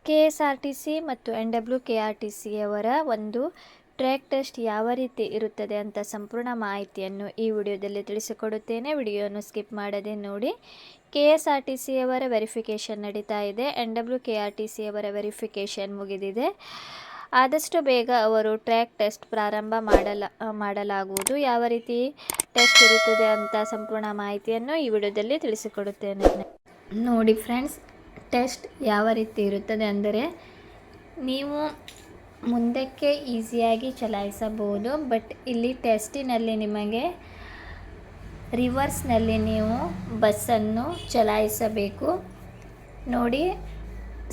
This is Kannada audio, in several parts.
KSRTC ಮತ್ತು NWKRTCಯವರ ಒಂದು ಟ್ರ್ಯಾಕ್ ಟೆಸ್ಟ್ ಯಾವ ರೀತಿ ಇರುತ್ತದೆ ಅಂತ ಸಂಪೂರ್ಣ ಮಾಹಿತಿಯನ್ನು ಈ ವಿಡಿಯೋದಲ್ಲಿ ತಿಳಿಸಿಕೊಡುತ್ತೇನೆ. ವಿಡಿಯೋವನ್ನು ಸ್ಕಿಪ್ ಮಾಡದೆ ನೋಡಿ. KSRTCಯವರ ವೆರಿಫಿಕೇಷನ್ ನಡೀತಾ ಇದೆ. NWKRTCಯವರ ವೆರಿಫಿಕೇಷನ್ ಮುಗಿದಿದೆ. ಆದಷ್ಟು ಬೇಗ ಅವರು ಟ್ರ್ಯಾಕ್ ಟೆಸ್ಟ್ ಪ್ರಾರಂಭ ಮಾಡಲಾಗುವುದು. ಯಾವ ರೀತಿ ಟೆಸ್ಟ್ ಇರುತ್ತದೆ ಅಂತ ಸಂಪೂರ್ಣ ಮಾಹಿತಿಯನ್ನು ಈ ವಿಡಿಯೋದಲ್ಲಿ ತಿಳಿಸಿಕೊಡುತ್ತೇನೆ. ನೋಡಿ ಫ್ರೆಂಡ್ಸ್, ಟೆಸ್ಟ್ ಯಾವ ರೀತಿ ಇರುತ್ತದೆ ಅಂದರೆ, ನೀವು ಮುಂದಕ್ಕೆ ಈಸಿಯಾಗಿ ಚಲಾಯಿಸಬಹುದು. ಬಟ್ ಇಲ್ಲಿ ಟೆಸ್ಟಿನಲ್ಲಿ ನಿಮಗೆ ರಿವರ್ಸ್ನಲ್ಲಿ ನೀವು ಬಸ್ಸನ್ನು ಚಲಾಯಿಸಬೇಕು. ನೋಡಿ,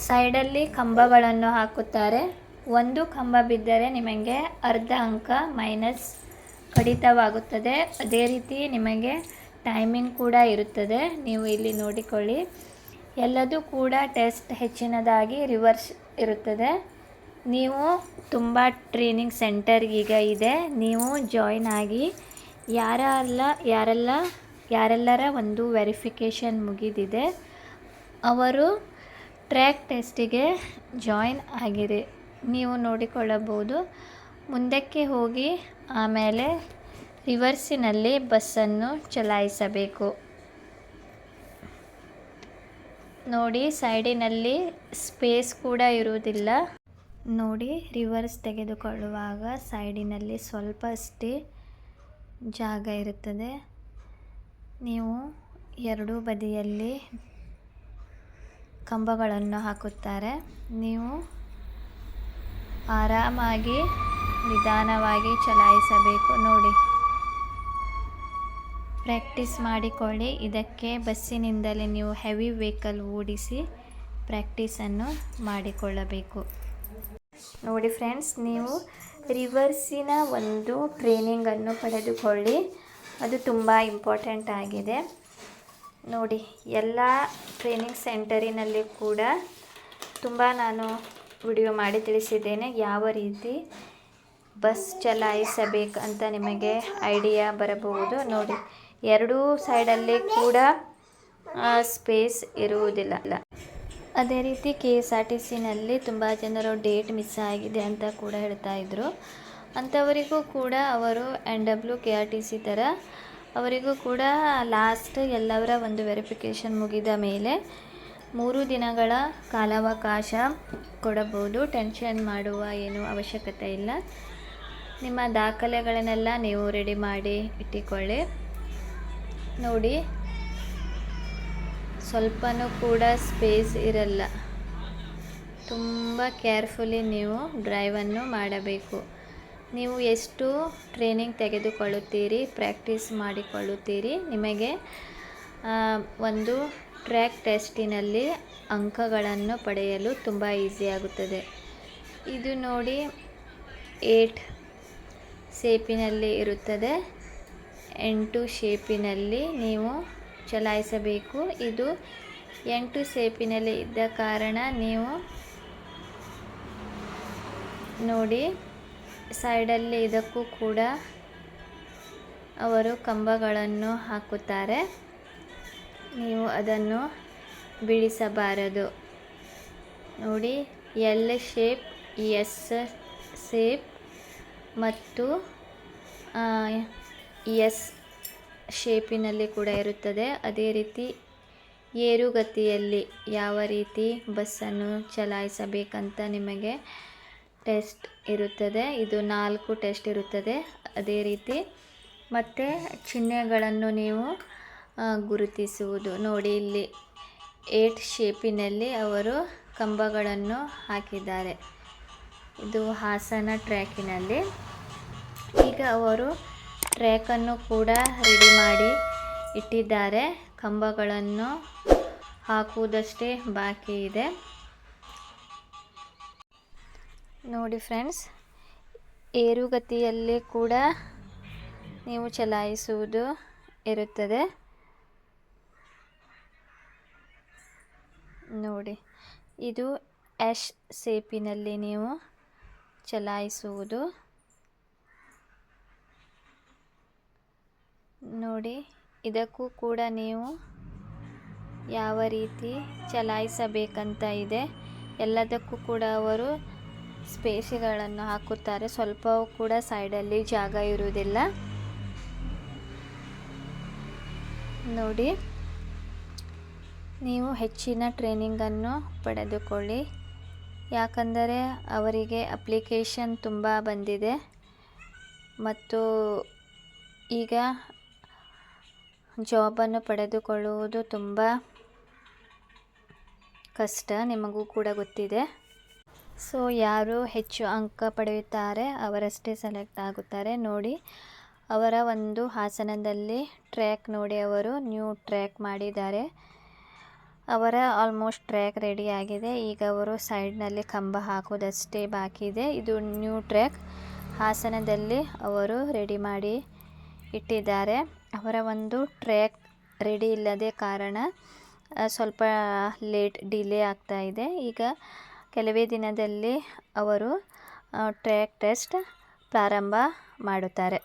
ಸೈಡಲ್ಲಿ ಕಂಬಗಳನ್ನು ಹಾಕುತ್ತಾರೆ. ಒಂದು ಕಂಬ ಬಿದ್ದರೆ ನಿಮಗೆ ಅರ್ಧ ಅಂಕ ಮೈನಸ್ ಕಡಿತವಾಗುತ್ತದೆ. ಅದೇ ರೀತಿ ನಿಮಗೆ ಟೈಮಿಂಗ್ ಕೂಡ ಇರುತ್ತದೆ. ನೀವು ಇಲ್ಲಿ ನೋಡಿಕೊಳ್ಳಿ, ಎಲ್ಲದೂ ಕೂಡ ಟೆಸ್ಟ್ ಹೆಚ್ಚಿನದಾಗಿ ರಿವರ್ಸ್ ಇರುತ್ತದೆ. ನೀವು ತುಂಬ ಟ್ರೈನಿಂಗ್ ಸೆಂಟರ್ ಈಗ ಇದೆ, ನೀವು ಜಾಯಿನ್ ಆಗಿ ಯಾರೆಲ್ಲರ ಒಂದು ವೆರಿಫಿಕೇಷನ್ ಮುಗಿದಿದೆ ಅವರು ಟ್ರ್ಯಾಕ್ ಟೆಸ್ಟಿಗೆ ಜಾಯಿನ್ ಆಗಿರಿ. ನೀವು ನೋಡಿಕೊಳ್ಳಬಹುದು. ಮುಂದಕ್ಕೆ ಹೋಗಿ ಆಮೇಲೆ ರಿವರ್ಸಿನಲ್ಲಿ ಬಸ್ಸನ್ನು ಚಲಾಯಿಸಬೇಕು. ನೋಡಿ, ಸೈಡಿನಲ್ಲಿ ಸ್ಪೇಸ್ ಕೂಡ ಇರುವುದಿಲ್ಲ. ನೋಡಿ, ರಿವರ್ಸ್ ತೆಗೆದುಕೊಳ್ಳುವಾಗ ಸೈಡಿನಲ್ಲಿ ಸ್ವಲ್ಪ ಅಷ್ಟೇ ಜಾಗ ಇರುತ್ತದೆ. ನೀವು ಎರಡೂ ಬದಿಯಲ್ಲಿ ಕಂಬಗಳನ್ನು ಹಾಕುತ್ತಾರೆ. ನೀವು ಆರಾಮಾಗಿ ನಿಧಾನವಾಗಿ ಚಲಾಯಿಸಬೇಕು. ನೋಡಿ, ಪ್ರಾಕ್ಟೀಸ್ ಮಾಡಿಕೊಳ್ಳಿ. ಇದಕ್ಕೆ ಬಸ್ಸಿನಿಂದಲೇ ನೀವು ಹೆವಿ ವೆಹಿಕಲ್ ಓಡಿಸಿ ಪ್ರಾಕ್ಟೀಸನ್ನು ಮಾಡಿಕೊಳ್ಳಬೇಕು. ನೋಡಿ ಫ್ರೆಂಡ್ಸ್, ನೀವು ರಿವರ್ಸಿನ ಒಂದು ಟ್ರೈನಿಂಗನ್ನು ಪಡೆದುಕೊಳ್ಳಿ. ಅದು ತುಂಬ ಇಂಪಾರ್ಟೆಂಟ್ ಆಗಿದೆ. ನೋಡಿ, ಎಲ್ಲ ಟ್ರೈನಿಂಗ್ ಸೆಂಟರಿನಲ್ಲಿ ಕೂಡ ನಾನು ವಿಡಿಯೋ ಮಾಡಿ ತಿಳಿಸಿದ್ದೇನೆ. ಯಾವ ರೀತಿ ಬಸ್ ಚಲಾಯಿಸಬೇಕಂತ ನಿಮಗೆ ಐಡಿಯಾ ಬರಬಹುದು. ನೋಡಿ, ಎರಡೂ ಸೈಡಲ್ಲಿ ಕೂಡ ಸ್ಪೇಸ್ ಇರುವುದಿಲ್ಲ. ಅದೇ ರೀತಿ KSRTCನಲ್ಲಿ ತುಂಬ ಜನರು ಡೇಟ್ ಮಿಸ್ ಆಗಿದೆ ಅಂತ ಕೂಡ ಹೇಳ್ತಾ ಇದ್ರು. ಅಂಥವರಿಗೂ ಕೂಡ ಅವರು NWKRTC ಥರ ಅವರಿಗೂ ಕೂಡ ಲಾಸ್ಟ್ ಎಲ್ಲವರ ಒಂದು ವೆರಿಫಿಕೇಷನ್ ಮುಗಿದ ಮೇಲೆ 3 ದಿನಗಳ ಕಾಲಾವಕಾಶ ಕೊಡಬಹುದು. ಟೆನ್ಷನ್ ಮಾಡುವ ಏನೂ ಅವಶ್ಯಕತೆ ಇಲ್ಲ. ನಿಮ್ಮ ದಾಖಲೆಗಳನ್ನೆಲ್ಲ ನೀವು ರೆಡಿ ಮಾಡಿ ಇಟ್ಟುಕೊಳ್ಳಿ. ನೋಡಿ, ಸ್ವಲ್ಪನೂ ಕೂಡ ಸ್ಪೇಸ್ ಇರಲ್ಲ. ತುಂಬ ಕೇರ್ಫುಲಿ ನೀವು ಡ್ರೈವನ್ನು ಮಾಡಬೇಕು. ನೀವು ಎಷ್ಟು ಟ್ರೈನಿಂಗ್ ತೆಗೆದುಕೊಳ್ಳುತ್ತೀರಿ, ಪ್ರಾಕ್ಟೀಸ್ ಮಾಡಿಕೊಳ್ಳುತ್ತೀರಿ, ನಿಮಗೆ ಒಂದು ಟ್ರ್ಯಾಕ್ ಟೆಸ್ಟಿನಲ್ಲಿ ಅಂಕಗಳನ್ನು ಪಡೆಯಲು ತುಂಬ ಈಸಿಯಾಗುತ್ತದೆ. ಇದು ನೋಡಿ, 8 ಶೇಪಿನಲ್ಲಿ ಇರುತ್ತದೆ. 8 ಶೇಪಿನಲ್ಲಿ ನೀವು ಚಲಾಯಿಸಬೇಕು. ಇದು 8 ಶೇಪಿನಲ್ಲಿ ಇದ್ದ ಕಾರಣ ನೀವು ನೋಡಿ, ಸೈಡಲ್ಲಿ ಇದಕ್ಕೂ ಕೂಡ ಅವರು ಕಂಬಗಳನ್ನು ಹಾಕುತ್ತಾರೆ. ನೀವು ಅದನ್ನು ಬೀಳಿಸಬಾರದು. ನೋಡಿ, L ಶೇಪ್, S ಶೇಪ್ ಮತ್ತು S ಶೇಪಿನಲ್ಲಿ ಕೂಡ ಇರುತ್ತದೆ. ಅದೇ ರೀತಿ ಏರುಗತಿಯಲ್ಲಿ ಯಾವ ರೀತಿ ಬಸ್ಸನ್ನು ಚಲಾಯಿಸಬೇಕಂತ ನಿಮಗೆ ಟೆಸ್ಟ್ ಇರುತ್ತದೆ. ಇದು 4 ಟೆಸ್ಟ್ ಇರುತ್ತದೆ. ಅದೇ ರೀತಿ ಮತ್ತು ಚಿಹ್ನೆಗಳನ್ನು ನೀವು ಗುರುತಿಸುವುದು. ನೋಡಿ, ಇಲ್ಲಿ 8 ಶೇಪಿನಲ್ಲಿ ಅವರು ಕಂಬಗಳನ್ನು ಹಾಕಿದ್ದಾರೆ. ಇದು ಹಾಸನ ಟ್ರ್ಯಾಕಿನಲ್ಲಿ. ಈಗ ಅವರು ಟ್ರ್ಯಾಕನ್ನು ಕೂಡ ರೆಡಿ ಮಾಡಿ ಇಟ್ಟಿದ್ದಾರೆ. ಕಂಬಗಳನ್ನು ಹಾಕುವುದಷ್ಟೇ ಬಾಕಿ ಇದೆ. ನೋಡಿ ಫ್ರೆಂಡ್ಸ್, ಏರುಗತಿಯಲ್ಲಿ ಕೂಡ ನೀವು ಚಲಾಯಿಸುವುದು ಇರುತ್ತದೆ. ನೋಡಿ, ಇದು S ಶೇಪಿನಲ್ಲಿ ನೀವು ಚಲಾಯಿಸುವುದು. ನೋಡಿ, ಇದಕ್ಕೂ ಕೂಡ ನೀವು ಯಾವ ರೀತಿ ಚಲಾಯಿಸಬೇಕಂತ ಇದೆ. ಎಲ್ಲದಕ್ಕೂ ಕೂಡ ಅವರು ಸ್ಪೇಸ್ಗಳನ್ನು ಹಾಕುತ್ತಾರೆ. ಸ್ವಲ್ಪವೂ ಕೂಡ ಸೈಡಲ್ಲಿ ಜಾಗ ಇರುವುದಿಲ್ಲ. ನೋಡಿ, ನೀವು ಹೆಚ್ಚಿನ ಟ್ರೈನಿಂಗನ್ನು ಪಡೆದುಕೊಳ್ಳಿ. ಯಾಕಂದರೆ ಅವರಿಗೆ ಅಪ್ಲಿಕೇಶನ್ ತುಂಬ ಬಂದಿದೆ ಮತ್ತು ಈಗ ಜಾಬನ್ನು ಪಡೆದುಕೊಳ್ಳುವುದು ತುಂಬ ಕಷ್ಟ, ನಿಮಗೂ ಕೂಡ ಗೊತ್ತಿದೆ. ಸೊ ಯಾರು ಹೆಚ್ಚು ಅಂಕ ಪಡೆಯುತ್ತಾರೆ ಅವರಷ್ಟೇ ಸೆಲೆಕ್ಟ್ ಆಗುತ್ತಾರೆ. ನೋಡಿ, ಅವರ ಒಂದು ಆಸನದಲ್ಲಿ ಟ್ರ್ಯಾಕ್ ನೋಡಿ, ಅವರು ನ್ಯೂ ಟ್ರ್ಯಾಕ್ ಮಾಡಿದ್ದಾರೆ. ಅವರ ಆಲ್ಮೋಸ್ಟ್ ಟ್ರ್ಯಾಕ್ ರೆಡಿ ಆಗಿದೆ. ಈಗ ಅವರು ಸೈಡ್ನಲ್ಲಿ ಕಂಬ ಹಾಕೋದಷ್ಟೇ ಬಾಕಿ ಇದೆ. ಇದು ನ್ಯೂ ಟ್ರ್ಯಾಕ್ ಆಸನದಲ್ಲಿ ಅವರು ರೆಡಿ ಮಾಡಿ ಇಟ್ಟಿದ್ದಾರೆ. ಅವರ ಒಂದು ಟ್ರ್ಯಾಕ್ ರೆಡಿ ಇಲ್ಲದೆ ಕಾರಣ ಸ್ವಲ್ಪ ಡಿಲೇ ಆಗ್ತಾ ಇದೆ. ಈಗ ಕೆಲವೇ ದಿನದಲ್ಲಿ ಅವರು ಟ್ರ್ಯಾಕ್ ಟೆಸ್ಟ್ ಪ್ರಾರಂಭ ಮಾಡುತ್ತಾರೆ.